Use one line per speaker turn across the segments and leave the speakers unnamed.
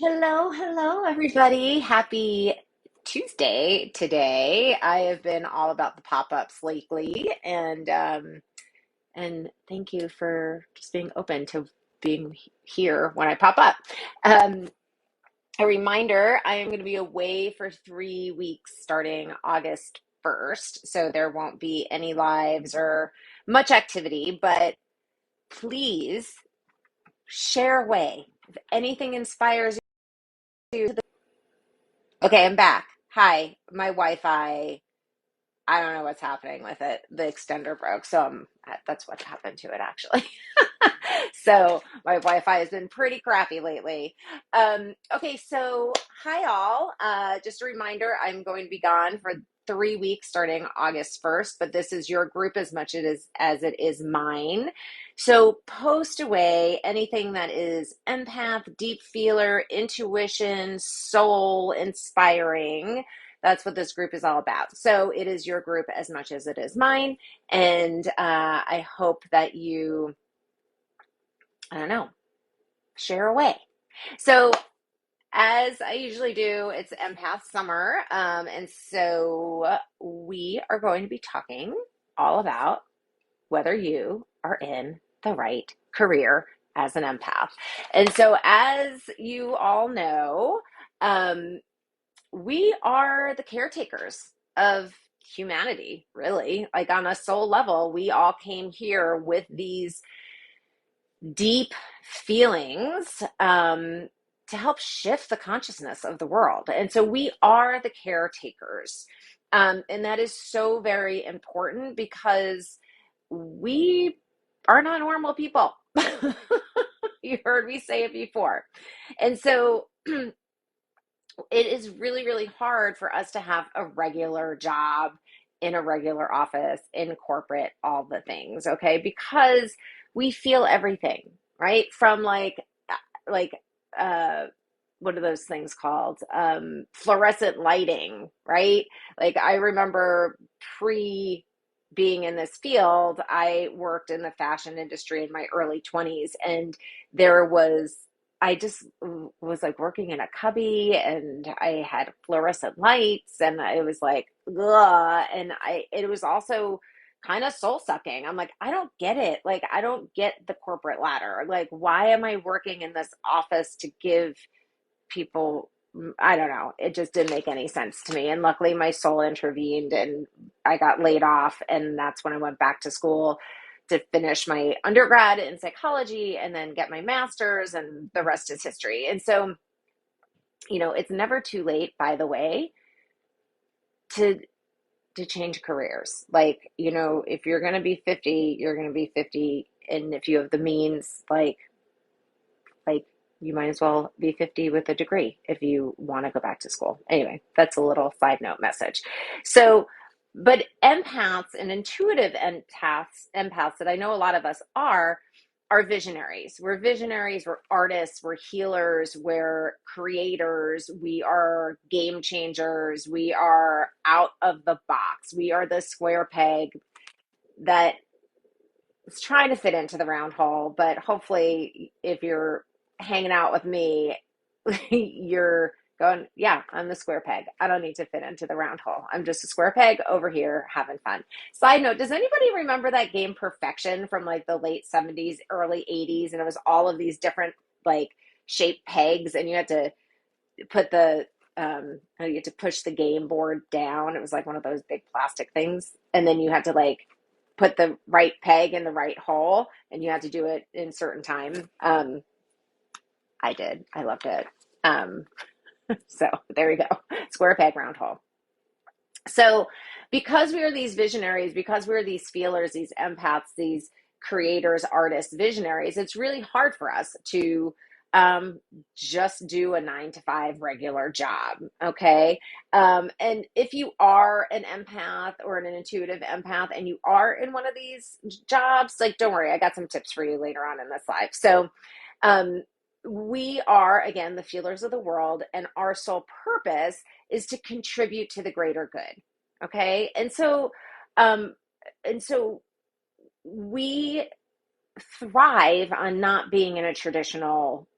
Hello, everybody. Happy Tuesday today. I have been all about the pop-ups lately, and thank you for just being open to being here when I pop up. Um, a reminder, I am going to be away for 3 weeks starting August 1st, so there won't be any lives or much activity, but please share away. If anything inspires you. Okay, I'm back. Hi, my Wi-Fi. I don't know what's happening with it. The extender broke, so that's what happened to it actually. So my Wi-Fi has been pretty crappy lately. Okay, so hi all. Just a reminder, I'm going to be gone for 3 weeks starting August 1st, but this is your group as much as it is mine. So post away anything that is empath, deep feeler, intuition, soul inspiring. That's what this group is all about. So it is your group as much as it is mine. And I hope that you, I don't know, share away. So as I usually do, it's Empath Summer. And so we are going to be talking all about whether you are in the right career as an empath. And so as you all know, um, we are the caretakers of humanity, really. Like on a soul level, we all came here with these deep feelings to help shift the consciousness of the world. And so we are the caretakers. And that is so very important because we are not normal people. You heard me say it before. And so it is really, really hard for us to have a regular job in a regular office, in corporate, all the things, okay? Because we feel everything, right? From like, uh, what are those things called? Fluorescent lighting, right? Like I remember pre being in this field, I worked in the fashion industry in my early 20s, and there was I just was like working in a cubby and I had fluorescent lights and it was like, ugh. And it was also kind of soul sucking. I'm like, I don't get it. Like, I don't get the corporate ladder. Like, why am I working in this office to give people, I don't know. It just didn't make any sense to me. And luckily my soul intervened and I got laid off. And that's when I went back to school to finish my undergrad in psychology and then get my master's, and the rest is history. And so, it's never too late, by the way, to change careers. Like, if you're going to be 50, you're going to be 50, and if you have the means, like you might as well be 50 with a degree if you want to go back to school. Anyway, that's a little side note message. So, but empaths and intuitive empaths that I know a lot of us are visionaries. We're visionaries, we're artists, we're healers, we're creators, we are game changers, we are out of the box. We are the square peg that is trying to fit into the round hole, but hopefully if you're hanging out with me, you're going, yeah, I'm the square peg. I don't need to fit into the round hole. I'm just a square peg over here having fun. Side note, does anybody remember that game Perfection from like the late 70s, early 80s? And it was all of these different like shaped pegs, and you had to put you had to push the game board down. It was like one of those big plastic things. And then you had to like put the right peg in the right hole, and you had to do it in certain time. I did. I loved it. Um, so there we go. Square peg, round hole. So because we are these visionaries, because we're these feelers, these empaths, these creators, artists, visionaries, it's really hard for us to um, just do a 9 to 5 regular job. Okay. And if you are an empath or an intuitive empath and you are in one of these jobs, like, don't worry, I got some tips for you later on in this live. So, um, we are, again, the feelers of the world, and our sole purpose is to contribute to the greater good. Okay. Um, and so we thrive on not being in a traditional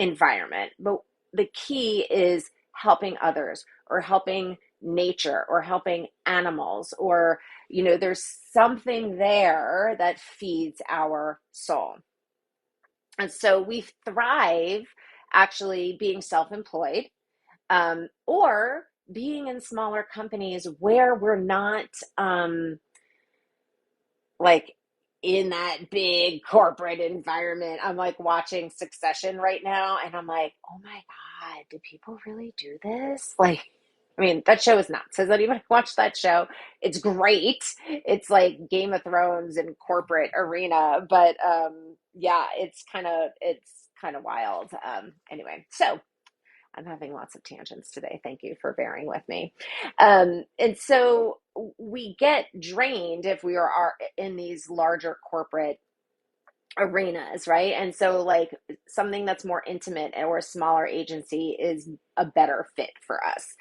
environment. But the key is helping others or helping nature or helping animals, or, there's something there that feeds our soul. And so we thrive actually being self employed, or being in smaller companies where we're not like in that big corporate environment. I'm like watching Succession right now and I'm like, oh my God, do people really do this? Like, I mean, that show is nuts. Has anybody watched that show? It's great. It's like Game of Thrones and corporate arena, but yeah, it's kind of wild. Anyway, so I'm having lots of tangents today. Thank you for bearing with me. And so we get drained if we are in these larger corporate arenas, right? And so, like, something that's more intimate or a smaller agency is a better fit for us.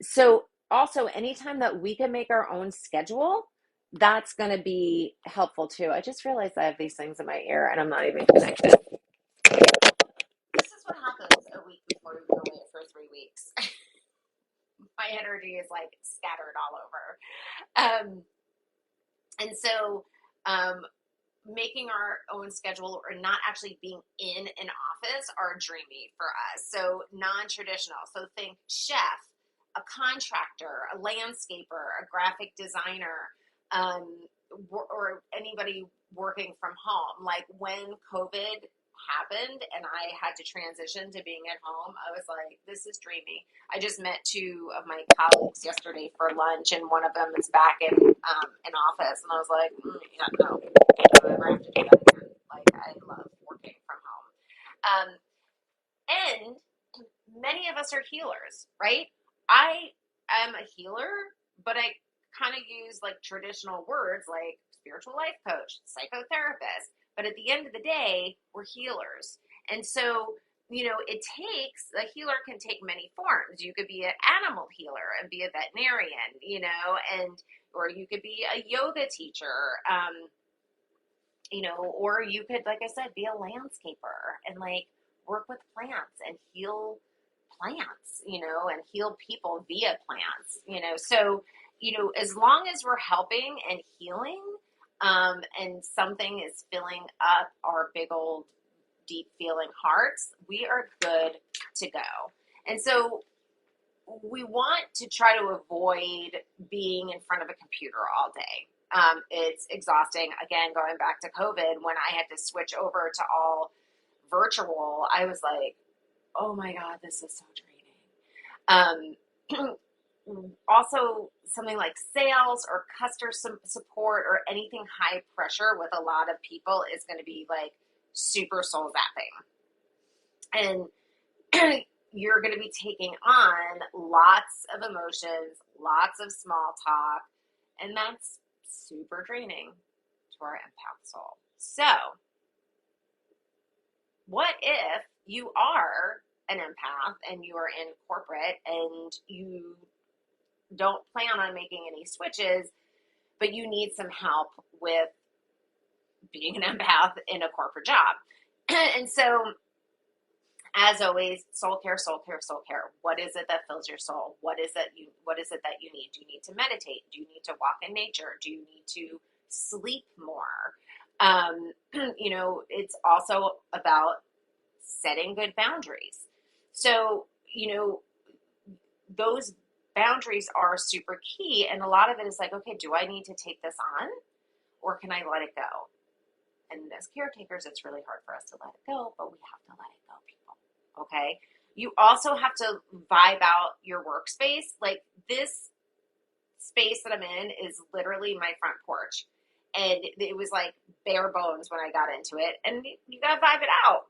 So, also, anytime that we can make our own schedule, that's going to be helpful too. I just realized I have these things in my ear and I'm not even connected. This is what happens a week before we go away for 3 weeks. My energy is like scattered all over. And so, making our own schedule or not actually being in an office are dreamy for us. So non-traditional. So think chef, a contractor, a landscaper, a graphic designer, or anybody working from home. Like when COVID happened and I had to transition to being at home, I was like, this is dreamy. I just met two of my colleagues yesterday for lunch, and one of them is back in an office, and I was like, yeah, no, I don't ever have to do that again. Like, I love working from home. And many of us are healers, right? I am a healer, but I kind of use like traditional words like spiritual life coach, psychotherapist. But at the end of the day, we're healers. And so, a healer can take many forms. You could be an animal healer and be a veterinarian, and, or you could be a yoga teacher, or you could, like I said, be a landscaper and like work with plants and heal plants, and heal people via plants. So, as long as we're helping and healing, and something is filling up our big old deep feeling hearts, we are good to go. And so we want to try to avoid being in front of a computer all day. It's exhausting. Again, going back to COVID, when I had to switch over to all virtual, I was like, oh my God, this is so draining. Also, something like sales or customer support or anything high pressure with a lot of people is going to be like super soul zapping. And you're going to be taking on lots of emotions, lots of small talk, and that's super draining to our empath soul. So, what if you are an empath and you are in corporate and you don't plan on making any switches, but you need some help with being an empath in a corporate job? And so, as always, soul care, soul care, soul care. What is it that fills your soul? What is it that you need? Do you need to meditate? Do you need to walk in nature? Do you need to sleep more? It's also about setting good boundaries. So, those boundaries are super key. And a lot of it is like, okay, do I need to take this on or can I let it go? And as caretakers, it's really hard for us to let it go, but we have to let it go, people. Okay? You also have to vibe out your workspace. Like, this space that I'm in is literally my front porch. And it was like bare bones when I got into it. And you got to vibe it out.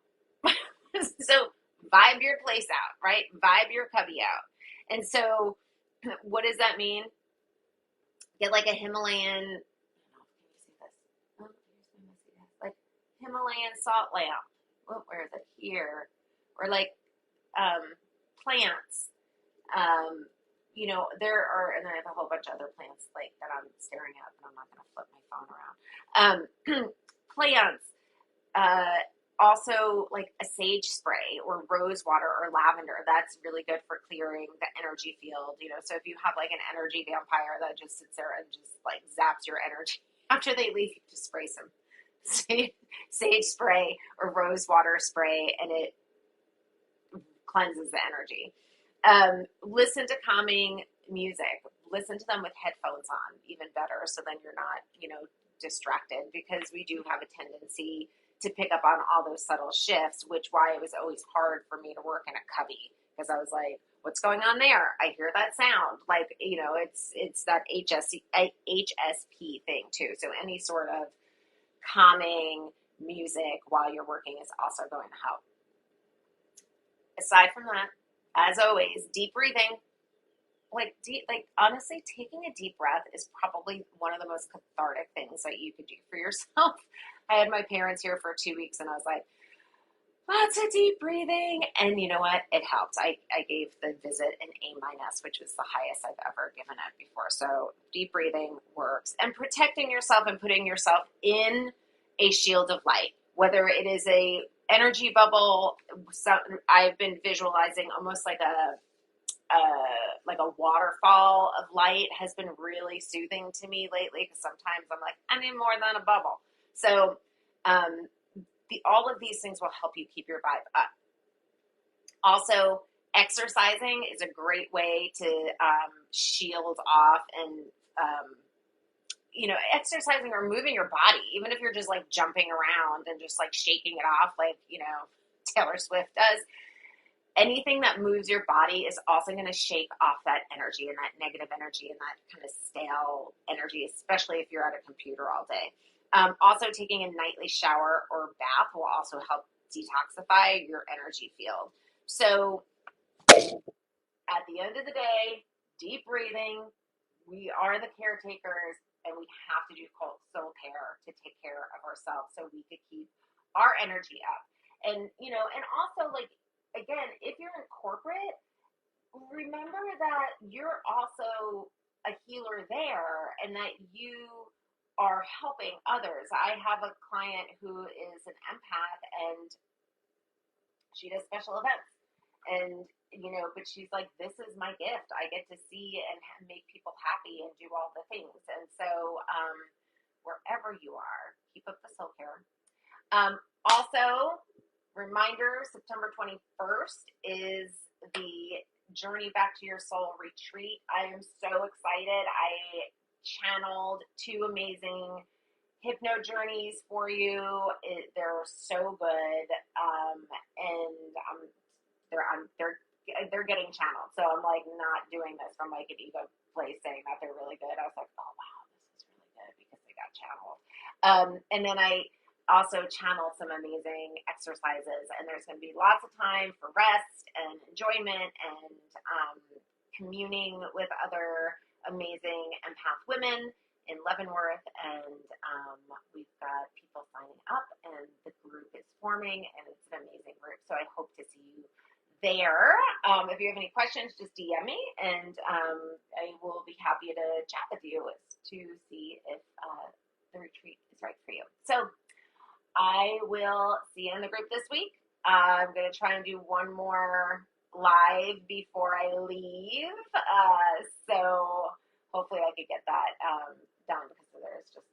So vibe your place out, right? Vibe your cubby out. And so what does that mean? Get like a Himalayan, like Himalayan salt lamp. Oh, where is it? Here. Or like plants. There are, and I have a whole bunch of other plants like that I'm staring at, but I'm not going to flip my phone around. Plants. Also, like a sage spray or rose water or lavender, that's really good for clearing the energy field. So if you have like an energy vampire that just sits there and just like zaps your energy after they leave, you just spray some sage spray or rose water spray, and it cleanses the energy. Listen to calming music. Listen to them with headphones on, even better. So then you're not, distracted, because we do have a tendency to pick up on all those subtle shifts, which why it was always hard for me to work in a cubby, because I was like, what's going on there? I hear that sound. Like, it's that HSP thing too. So any sort of calming music while you're working is also going to help. Aside from that, as always, deep breathing. Like honestly, taking a deep breath is probably one of the most cathartic things that you could do for yourself. I had my parents here for 2 weeks, and I was like, lots of deep breathing. And you know what? It helped. I gave the visit an A minus, which was the highest I've ever given it before. So deep breathing works. And protecting yourself and putting yourself in a shield of light, whether it is a energy bubble. So I've been visualizing almost like a waterfall of light has been really soothing to me lately, because sometimes I'm like, I need more than a bubble. So all of these things will help you keep your vibe up. Also, exercising is a great way to shield off and, exercising or moving your body, even if you're just like jumping around and just like shaking it off, like, Taylor Swift does. Anything that moves your body is also going to shake off that energy and that negative energy and that kind of stale energy, especially if you're at a computer all day. Also, taking a nightly shower or bath will also help detoxify your energy field. So at the end of the day, deep breathing, we are the caretakers, and we have to do soul care to take care of ourselves so we could keep our energy up. And also, like, again, if you're in corporate, remember that you're also a healer there, and that you are helping others. I have a client who is an empath, and she does special events. And, but she's like, this is my gift. I get to see and make people happy and do all the things. And so, wherever you are, keep up the soul care. Also, reminder, September 21st is the Journey Back to Your Soul retreat. I am so excited. I channeled 2 amazing hypno journeys for you. They're so good, and they're getting channeled. So I'm like not doing this from like an ego place saying that they're really good. I was like, oh wow, this is really good because they got channeled. And then I also channeled some amazing exercises, and there's going to be lots of time for rest and enjoyment and communing with other amazing empath women in Leavenworth. And we've got people signing up, and the group is forming, and it's an amazing group. So I hope to see you there. If you have any questions, just DM me, and I will be happy to chat with you to see if the retreat is right for you. So I will see you in the group this week. I'm going to try and do one more live before I leave. So hopefully I could get that done, because there's just,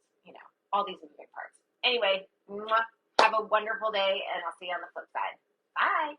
all these moving parts. Anyway, have a wonderful day, and I'll see you on the flip side. Bye.